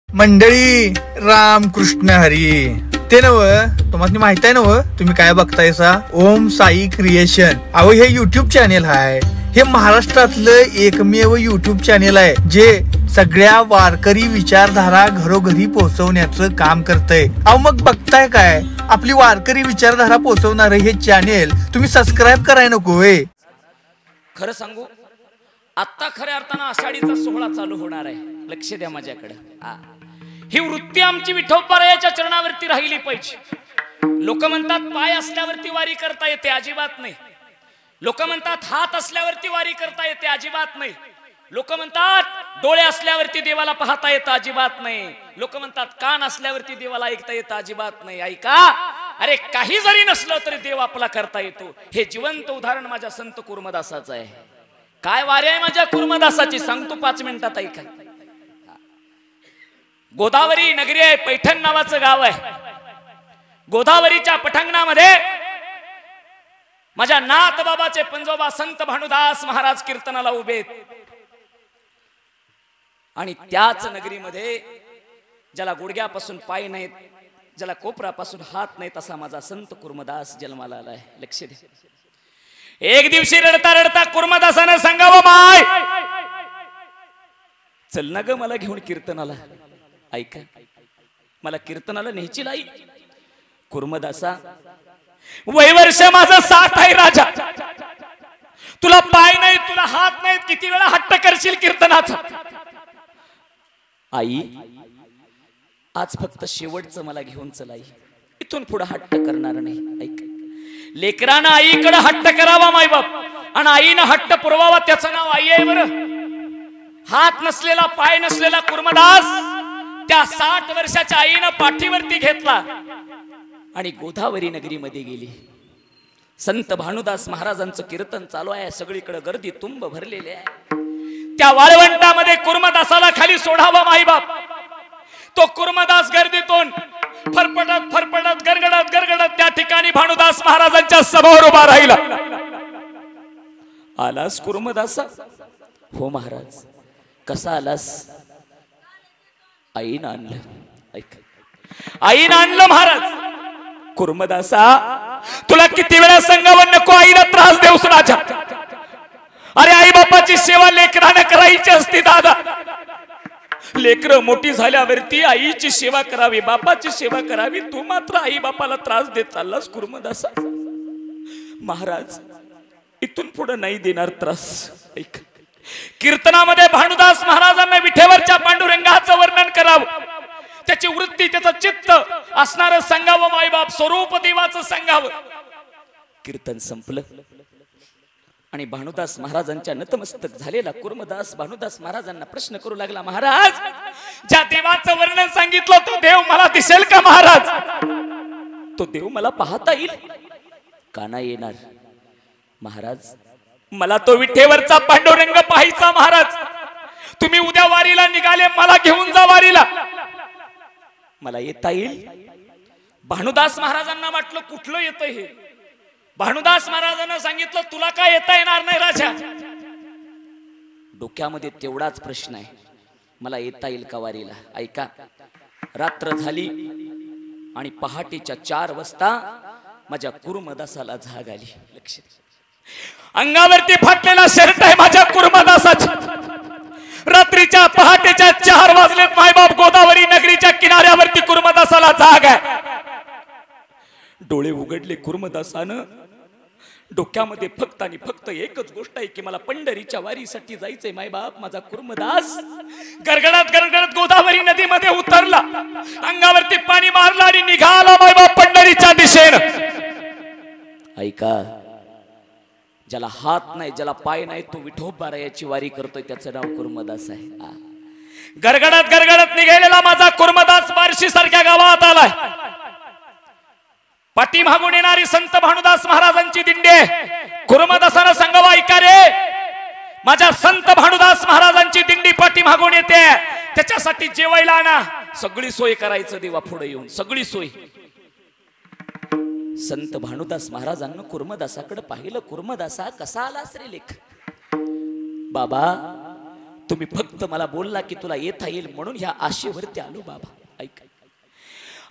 मंडळी रामकृष्ण हरी. ते नव तुम्हाला माहित आहे नव, तुम्ही काय बघतायसा? ओम साई क्रिएशन. अहो हे युट्यूब चॅनेल आहे. हे महाराष्ट्रातलं एकमेव युट्यूब चॅनेल आहे जे सगळ्या वारकरी विचारधारा घरोघरी पोहोचवण्याचं काम करतंय. अहो मग बघताय काय, आपली वारकरी विचारधारा पोहोचवणार हे चॅनेल तुम्ही सबस्क्राईब कराय नको होय? खरं सांगू, आता खऱ्या अर्थानं आषाढीचा सोहळा चालू होणार आहे. लक्ष द्या माझ्याकडे. ही वृत्ती आमची विठोबारायाच्या चरणावरती राहिली पाहिजे. लोक म्हणतात पाय असल्यावरती वारी करता येते, अजिबात नाही. लोक म्हणतात हात असल्यावरती वारी करता येते, अजिबात नाही. लोक म्हणतात डोळे असल्यावरती देवाला पाहता येतं, अजिबात नाही. लोक म्हणतात कान असल्यावरती देवाला ऐकता येतं, अजिबात नाही. ऐका, अरे काही जरी नसलं तरी देव आपला करता येतो. हे जिवंत उदाहरण माझ्या संत कुर्मदासाचं आहे. काय वारी आहे माझ्या कुर्मदासाची सांगतो 5 मिनिटात. ऐका, गोदावरी नगरी आहे, पैठण नावाचं गाव आहे. गोदावरीच्या पटांगणामध्ये माझ्या नाथ बाबाचे पंजोबा संत भानुदास महाराज कीर्तनाला उभे. आणि त्याच नगरीमध्ये ज्याला गुडघ्यापासून पाय नाहीत, ज्याला कोपरापासून हात नाहीत, असा माझा संत कुर्मदास जन्माला आलाय. लक्ष द्या. एक दिवशी रडता रडता कुर्मदासानं सांगावं, माय चल ना ग मला घेऊन कीर्तनाला. ऐका, मला कीर्तनाला न्यायची लाई. कुर्मदासा, वयवर्ष माझं 60 आहे राजा. तुला पाय नाही, तुला हात नाहीत, किती वेळा हट्ट करशील कीर्तनाचा? आई, आज फक्त शेवटचं मला घेऊन चल आई, इथून पुढे हट्ट करणार नाही. ऐक, लेकरानं आईकडे हट्ट करावा मायबाप, आणि आईनं हट्ट पुरवावा, त्याचं नाव आई आहे. बरं, हात नसलेला पाय नसलेला कुर्मदास त्या 60 वर्षाच्या आईनं पाठीवरती घेतला आणि गोदावरी नगरीमध्ये गेली. संत भानुदास महाराजांचं कीर्तन चालू आहे, सगळीकडे गर्दी तुंब भरलेली आहे. त्या वाळवंटामध्ये कुर्मदासाला खाली सोडावा माईबाप. तो कुर्मदास गर्दीतून फरफटत फरफटत गरगडत गरगडत त्या ठिकाणी भानुदास महाराजांच्या समोर उभा राहिला. आलास कुर्मदासा? हो महाराज. कसा आलास? आईनं आणलं. ऐक, आईनं आणलं महाराज. कुर्मदासा, तुला किती वेळा सांगावं नको आईला त्रास देऊस राजा. अरे आई बापाची सेवा लेकरानं करायची असती दादा. लेकरं मोठी झाल्यावरती आईची सेवा करावी, बापाची सेवा करावी. तू मात्र आई बापाला त्रास देत चाललास कुर्मदासा. महाराज, इथून पुढे नाही देणार त्रास. ऐक, कीर्तनामध्ये भानुदास महाराजांना विठेवरच्या पांडुरंगाचं वर्णन करावं, त्याची वृत्ती, त्याचं चित्त असणारं सांगावं मायबाप, स्वरूप देवाचं सांगावं. कीर्तन संपलं आणि भानुदास महाराजांच्या नतमस्तक झालेला कुर्मदास भानुदास महाराजांना प्रश्न करू लागला, महाराज, ज्या देवाचं वर्णन सांगितलं तो देव मला दिसेल का महाराज? तो देव मला पाहता येईल का? नाही येणार महाराज. मला तो विठेवरचा पांडुरंग पाहायचा महाराज. तुम्ही उद्या वारीला निघाले, मला घेऊन जा वारीला. मला येता येईल? भानुदास महाराजांना वाटलं कुठलं येतंय हे. भानुदास महाराजांना सांगितलं, तुला काय येता येणार नाही राजा. डोक्यामध्ये तेवढाच प्रश्न आहे, मला येता येईल का वारीला? ऐका, रात्र झाली आणि पहाटेच्या 4 वाजता माझ्या कुर्मदासाला जाग आली. लक्ष द्या. अंगावरती फाटलेला शर्ट आहे माझ्या कुर्मदासाचा. रात्रीच्या पहाटेच्या 4 वाजलेत मायबाप. गोदावरी नगरीच्या किनाऱ्यावरती कुर्मदासाला जाग आहे. डोळे उघडले कुर्मदासानं. डोक्यामध्ये फक्त आणि फक्त एकच गोष्ट आहे की मला पंढरीच्या वारीसाठी जायचंय मायबाप. माझा कुर्मदास गरगडत गरगडत गोदावरी नदीमध्ये उतरला, अंगावरती पाणी मारलं आणि निघाला मायबाप पंढरीच्या दिशेनं. ऐका, ज्याला हात नाही, ज्याला पाय नाही, तो विठोबारायाची वारी करतोय, त्याचं नाव कुर्मदास आहे. गरगडत गरगडत निघालेला माझा कुर्मदास बार्शी सारख्या गावात आलाय. पाठीमागून येणारी संत भानुदास महाराजांची दिंडी. कुर्मदासानं सांगावं, ऐका रे, माझ्या संत भानुदास महाराजांची दिंडी पाठीमागून येते, त्याच्यासाठी जेवायला आणा. सगळी सोय करायचं देवा पुढे येऊन, सगळी सोय. संत भानुदास महाराजांना कुर्मदासाकडे पाहिलं. कुर्मदासा, कसा आलास रे लेख? बाबा, तुम्ही फक्त मला बोलला की तुला येता येईल म्हणून ह्या आशेवरती आलो बाबा. ऐक,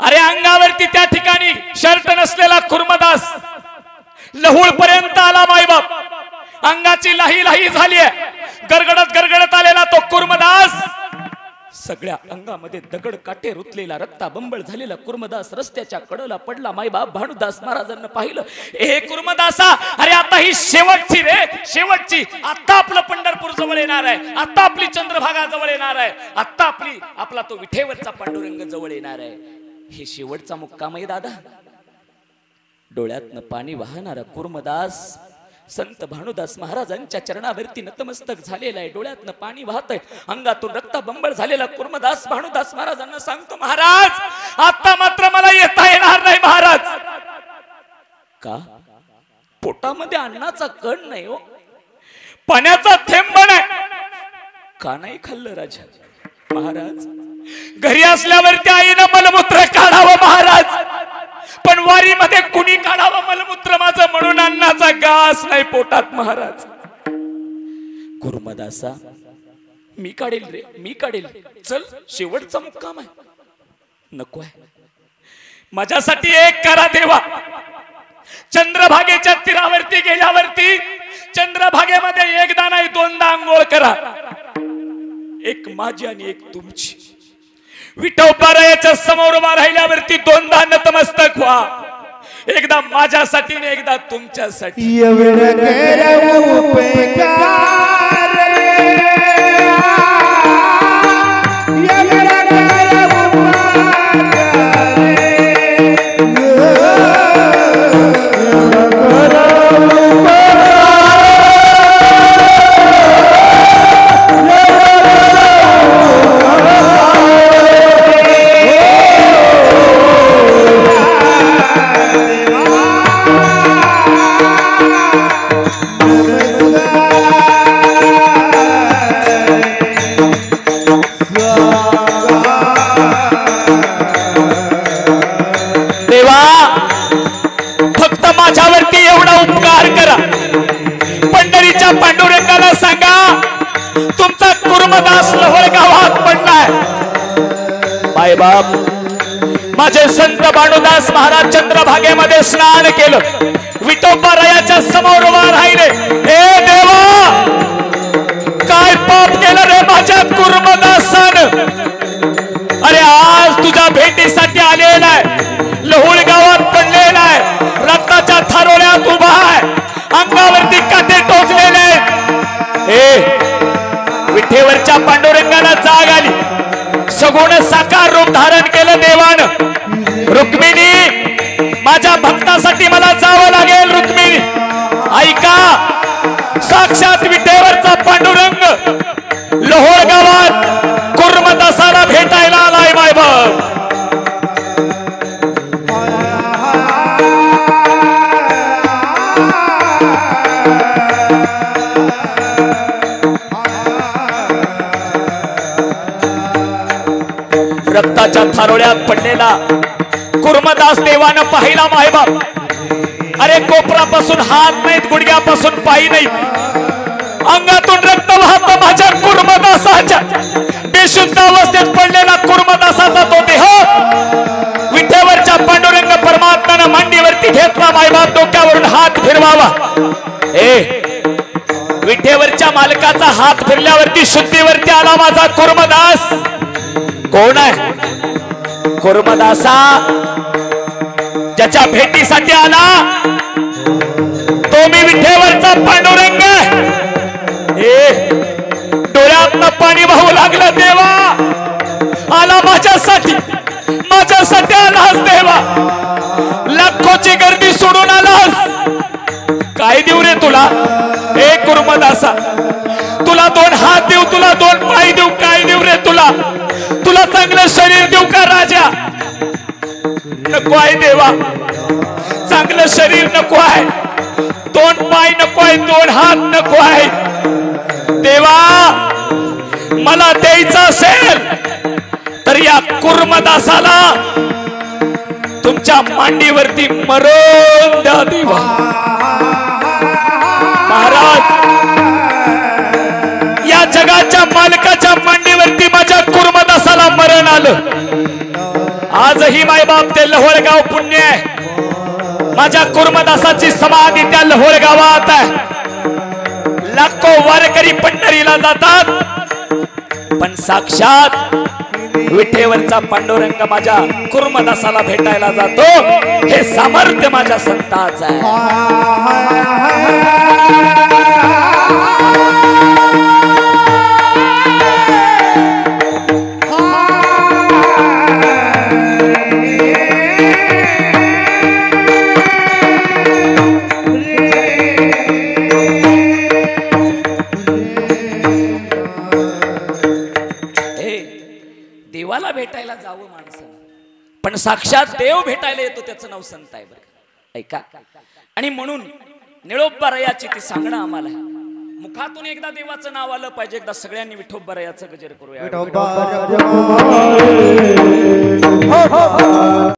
अरे अंगावरती त्या ठिकाणी शर्ट नसलेला कुर्मदास लहुळ पर्यंत आला मायबाप. अंगाची लाही लाही झाली, गरगडत गरगडत आलेला तो कुर्मदास, सगळ्या अंगामध्ये दगड काटे रुतलेला, रक्ता बंबळ झालेला कुर्मदास रस्त्याच्या कडेला पडला. मायबाप भानुदास महाराजांना पाहिलं, ए कुर्मदासा, अरे आता ही शेवटची रे, शेवटची. आता आपलं पंढरपूर जवळ येणार आहे, आता आपली चंद्रभागा जवळ येणार आहे, आता आपला तो विठेवरचा पांडुरंग जवळ येणार आहे. हे शेवटचा मुक्काम आहे दादा. डोळ्यातनं पाणी वाहणारा कुर्मदास संत भानुदास महाराजांच्या चरणावरती नतमस्तक झालेला आहे. डोळ्यातनं पाणी वाहत आहे, अंगातून रक्त बंबळ झालेला कुर्मदास भानुदास महाराजांना सांगतो, महाराज आता मात्र मला येता येणार नाही महाराज. का? पोटामध्ये अन्नाचा कण नाही हो, पाण्याचा थेंब नाही. का नाही खाल्लं राजा? महाराज घरी असल्यावरती आईनं मलमूत्र काढावं महाराज, पण वारीमध्ये कुणी काढावं मलमूत्र माझं, म्हणून अन्नाचा घास नाही पोटात महाराज. कुर्मदासा मी काढेल रे, मी काढेल, चल शेवटचा मुक्काम आहे. नको आहे, माझ्यासाठी एक करा देवा. चंद्रभागेच्या तीरावरती गेल्यावरती चंद्रभागेमध्ये एकदा नाही दोनदा आंघोळ करा, एक माझी आणि एक तुमची. विठोबारायाच्या समोर उभा राहिल्यावरती दोनदा नतमस्तक व्हा, एकदा माझ्यासाठी आणि एकदा तुमच्यासाठी. पांडुरंगाला सांगा तुमचा कुर्मदास लहोळ गावात पडलाय. मायबाप माझे संत भानुदास महाराज चंद्रभागेमध्ये स्नान केलं, विठोबारायाच्या समोर उभा राहिले. हे देवा काय पाप केलं रे माझ्या कुर्मदासानं? अरे आज तुझ्या भेटीसाठी आलेला आहे, लहुळ गावात पडलेला आहे, रक्ताच्या थारोळ्यात उभा आहे, अंगावरती काटे टोचलेले आहेत. विठेवरच्या पांडुरंगाला जाग आली, सगुण साकार रूप धारण केलं देवानं. रुक्मिणी माझ्या भक्तासाठी मला जावं लागेल. रुक्मिणी ऐका, साक्षात विठेवरचा पांडुरंग लहोळ गावात कुर्मदासाला भेटायला आलाय. मायबाप रक्ताच्या थारोळ्यात पडलेला कुर्मदास देवानं पाहिला. मायबाप अरे कोपरापासून हात नाहीत, गुडघ्यापासून पाय नाहीत, अंगातून रक्त वाहत माझ्या कुर्मदासाच्या बेशुद्ध अवस्थेत पडलेला कुर्मदासाचा तो देह विठेवरच्या पांडुरंग परमात्म्यानं मांडीवरती घेतला. मायबाप डोक्यावरून हात फिरवावा. विठेवरच्या मालकाचा हात फिरल्यावरती शुद्धीवरती आला माझा कुर्मदास. कोण आहे कुर्मदासा? ज्याच्या भेटीसाठी आला तो मी विठेवरचा पांडुरंग. डोळ्यातनं पाणी वाहू लागलं. देवा आला माझ्यासाठी, माझ्यासाठी आलास देवा. लाखोची गर्दी सोडून आलास. काय देऊ रे तुला? कुर्मदासा तुला दोन हात देऊ, तुला दोन पाय देऊ, काय देऊ रे तुला? तुला चांगलं शरीर देऊ का राजा? नको आहे देवा, चांगलं शरीर नको आहे, दोन पाय नको आहे, दोन हात नको आहे. देवा मला द्यायचं असेल तर या कुर्मदासाला तुमच्या मांडीवरती मरून द्या देवा. महाराज या जगाच्या मालकाला आलं। आजही मायबाप ते लहोळगाव पुण्य आहे। माझ्या कुर्मदासाची समाधी त्या लहोळगावात आहे। लाखो वारकरी पंढरीला जातात, पण साक्षात विठेवरचा पांडुरंग माझ्या कुर्मदासाला भेटायला जातो। हे सामर्थ्य माझ्या संताचं आहे। देवाला भेटायला जावं माणसानं, पण साक्षात देव भेटायला येतो त्याचं नाव संत आहे बरं। ऐका, आणि म्हणून निळोबारायाची ती सांगणं आम्हाला मुखातून एकदा देवाचं नाव आलं पाहिजे। एकदा सगळ्यांनी विठोबारायाचं गजर करूया।